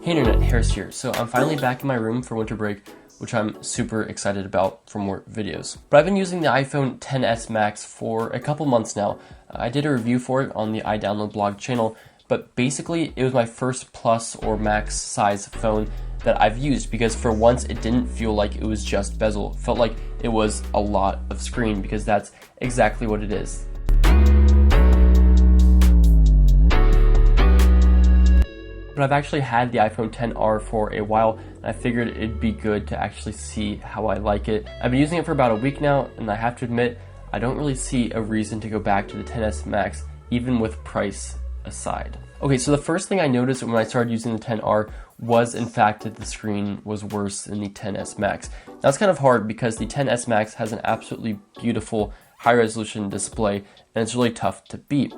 Hey Internet, Harris here. So I'm finally back in my room for winter break, which I'm super excited about for more videos. But I've been using the iPhone XS Max for a couple months now. I did a review for it on the iDownload blog channel, but basically it was my first Plus or Max size phone that I've used because for once it didn't feel like it was just bezel. It felt like it was a lot of screen because that's exactly what it is. But I've actually had the iPhone XR for a while, and I figured it'd be good to actually see how I like it. I've been using it for about a week now, and I have to admit, I don't really see a reason to go back to the XS Max, even with price aside. Okay, so the first thing I noticed when I started using the XR was in fact that the screen was worse than the XS Max. Now it's kind of hard because the XS Max has an absolutely beautiful high resolution display, and it's really tough to beat.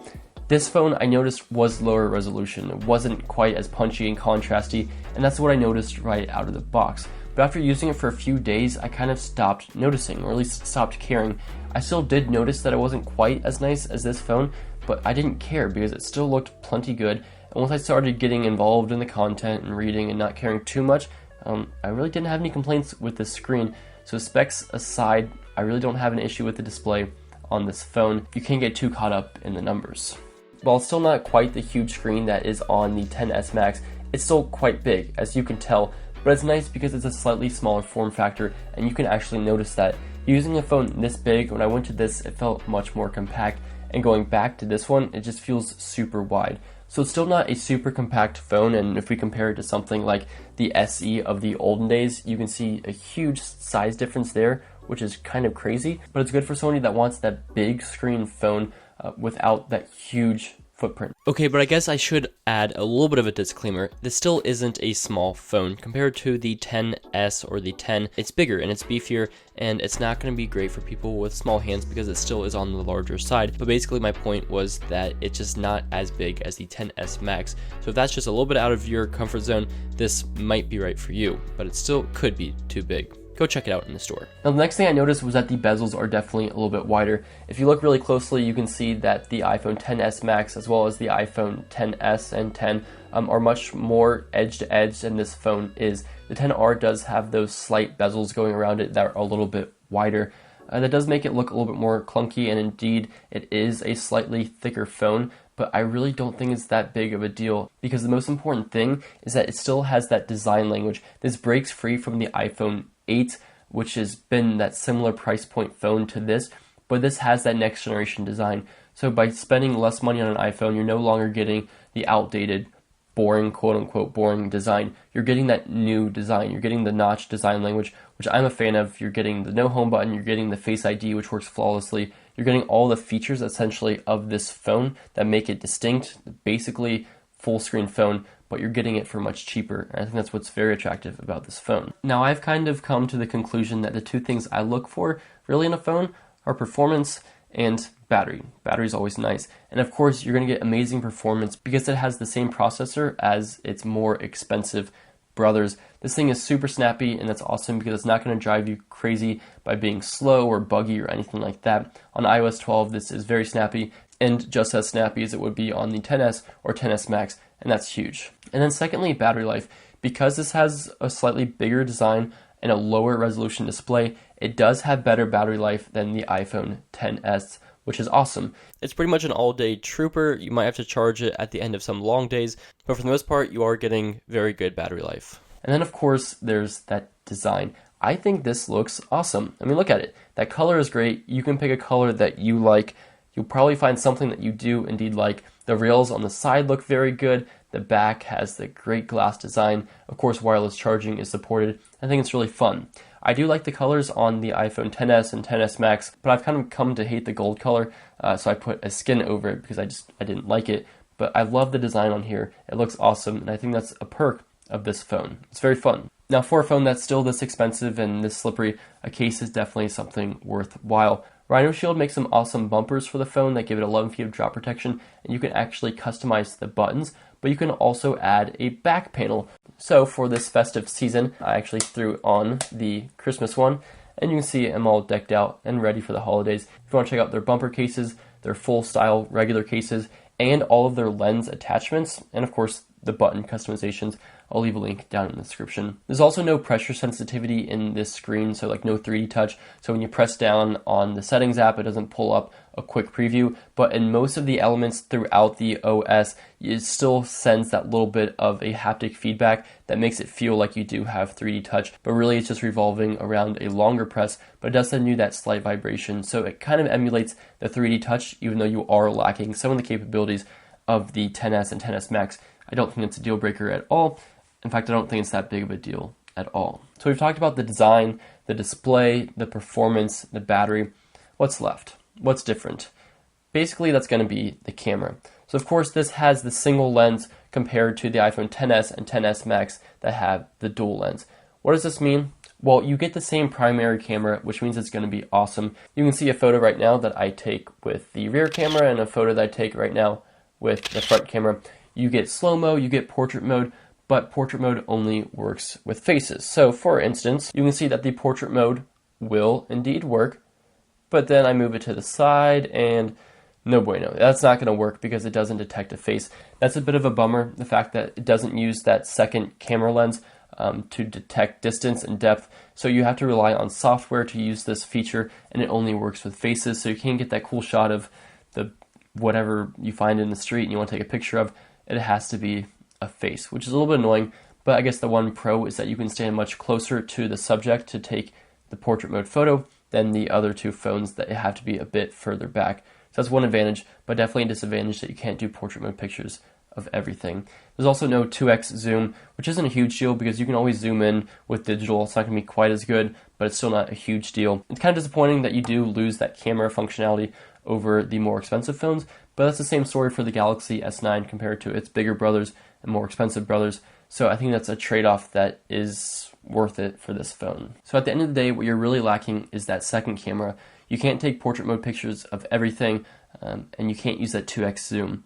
This phone I noticed was lower resolution. It wasn't quite as punchy and contrasty, and that's what I noticed right out of the box. But after using it for a few days, I kind of stopped noticing, or at least stopped caring. I still did notice that it wasn't quite as nice as this phone, but I didn't care because it still looked plenty good. And once I started getting involved in the content and reading and not caring too much, I really didn't have any complaints with this screen. So specs aside, I really don't have an issue with the display on this phone. You can't get too caught up in the numbers. While it's still not quite the huge screen that is on the XS Max, it's still quite big, as you can tell, but it's nice because it's a slightly smaller form factor, and you can actually notice that. Using a phone this big, when I went to this, it felt much more compact, and going back to this one, it just feels super wide. So it's still not a super compact phone, and if we compare it to something like the SE of the olden days, you can see a huge size difference there, which is kind of crazy, but it's good for somebody that wants that big screen phone without that huge footprint. Okay, but I guess I should add a little bit of a disclaimer. This still isn't a small phone. Compared to the XS or the 10, it's bigger and it's beefier, and it's not going to be great for people with small hands because it still is on the larger side. But basically my point was that it's just not as big as the XS Max. So if that's just a little bit out of your comfort zone, this might be right for you, but it still could be too big. Go check it out in the store. Now the next thing I noticed was that the bezels are definitely a little bit wider. If you look really closely, you can see that the iPhone XS Max as well as the iPhone XS and 10 are much more edge to edge than this phone is. The XR does have those slight bezels going around it that are a little bit wider. That does make it look a little bit more clunky, and indeed it is a slightly thicker phone, but I really don't think it's that big of a deal because the most important thing is that it still has that design language. This breaks free from the iPhone 8, which has been that similar price point phone to this, but this has that next generation design. So by spending less money on an iPhone, you're no longer getting the outdated, boring, quote unquote, boring design. You're getting that new design. You're getting the notch design language, which I'm a fan of. You're getting the no home button. You're getting the Face ID, which works flawlessly. You're getting all the features essentially of this phone that make it distinct, basically full screen phone, but you're getting it for much cheaper. And I think that's what's very attractive about this phone. Now I've kind of come to the conclusion that the two things I look for really in a phone are performance and battery. Battery's always nice. And of course you're going to get amazing performance because it has the same processor as its more expensive brothers. This thing is super snappy, and that's awesome because it's not going to drive you crazy by being slow or buggy or anything like that. On iOS 12 this is very snappy, and just as snappy as it would be on the XS or XS Max, and that's huge. And then secondly, battery life. Because this has a slightly bigger design and a lower resolution display, it does have better battery life than the iPhone XS, which is awesome. It's pretty much an all-day trooper. You might have to charge it at the end of some long days, but for the most part, you are getting very good battery life. And then of course, there's that design. I think this looks awesome. I mean, look at it. That color is great. You can pick a color that you like. You'll probably find something that you do indeed like. The rails on the side look very good. The back has the great glass design. Of course, wireless charging is supported. I think it's really fun. I do like the colors on the iPhone XS and XS Max, but I've kind of come to hate the gold color, so I put a skin over it because I didn't like it. But I love the design on here. It looks awesome, and I think that's a perk of this phone. It's very fun. Now, for a phone that's still this expensive and this slippery, a case is definitely something worthwhile. Rhino Shield makes some awesome bumpers for the phone that give it 11 feet of drop protection, and you can actually customize the buttons, but you can also add a back panel. So for this festive season, I actually threw on the Christmas one, and you can see I'm all decked out and ready for the holidays. If you want to check out their bumper cases, their full style regular cases, and all of their lens attachments, and of course the button customizations, I'll leave a link down in the description. There's also no pressure sensitivity in this screen, so like no 3D touch. So when you press down on the settings app, it doesn't pull up a quick preview, but in most of the elements throughout the OS, it still sends that little bit of a haptic feedback that makes it feel like you do have 3D touch, but really it's just revolving around a longer press, but it does send you that slight vibration. So it kind of emulates the 3D touch, even though you are lacking some of the capabilities of the XS and XS Max. I don't think it's a deal breaker at all. In fact, I don't think it's that big of a deal at all. So we've talked about the design, the display, the performance, the battery. What's left? What's different? Basically, that's going to be the camera. So of course, this has the single lens compared to the iPhone XS and XS Max that have the dual lens. What does this mean? Well, you get the same primary camera, which means it's going to be awesome. You can see a photo right now that I take with the rear camera and a photo that I take right now with the front camera. You get slow-mo, you get portrait mode, but portrait mode only works with faces. So for instance, you can see that the portrait mode will indeed work, but then I move it to the side and no bueno. That's not going to work because it doesn't detect a face. That's a bit of a bummer, the fact that it doesn't use that second camera lens to detect distance and depth. So you have to rely on software to use this feature, and it only works with faces. So you can't get that cool shot of the whatever you find in the street and you want to take a picture of. It has to be a face, which is a little bit annoying. But I guess the one pro is that you can stand much closer to the subject to take the portrait mode photo than the other two phones that have to be a bit further back. So that's one advantage, but definitely a disadvantage that you can't do portrait mode pictures of everything. There's also no 2x zoom, which isn't a huge deal because you can always zoom in with digital. It's not going to be quite as good, but it's still not a huge deal. It's kind of disappointing that you do lose that camera functionality over the more expensive phones, but that's the same story for the Galaxy S9 compared to its bigger brothers and more expensive brothers. So I think that's a trade-off that is worth it for this phone. So at the end of the day, what you're really lacking is that second camera. You can't take portrait mode pictures of everything, and you can't use that 2x zoom.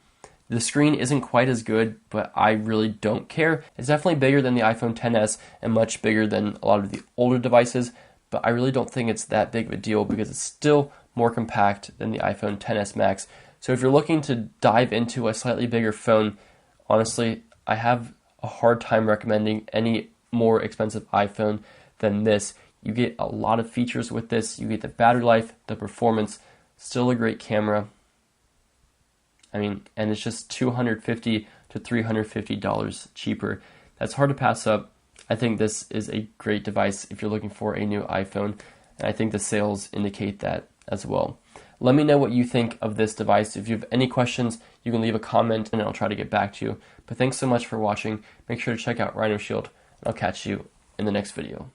The screen isn't quite as good, but I really don't care. It's definitely bigger than the iPhone XS and much bigger than a lot of the older devices, but I really don't think it's that big of a deal because it's still more compact than the iPhone XS Max. So if you're looking to dive into a slightly bigger phone, honestly, I have a hard time recommending any more expensive iPhone than this. You get a lot of features with this. You get the battery life, the performance, still a great camera. I mean, and it's just $250 to $350 cheaper. That's hard to pass up. I think this is a great device if you're looking for a new iPhone, and I think the sales indicate that as well. Let me know what you think of this device. If you have any questions, you can leave a comment and I'll try to get back to you. But thanks so much for watching. Make sure to check out Rhino Shield, and I'll catch you in the next video.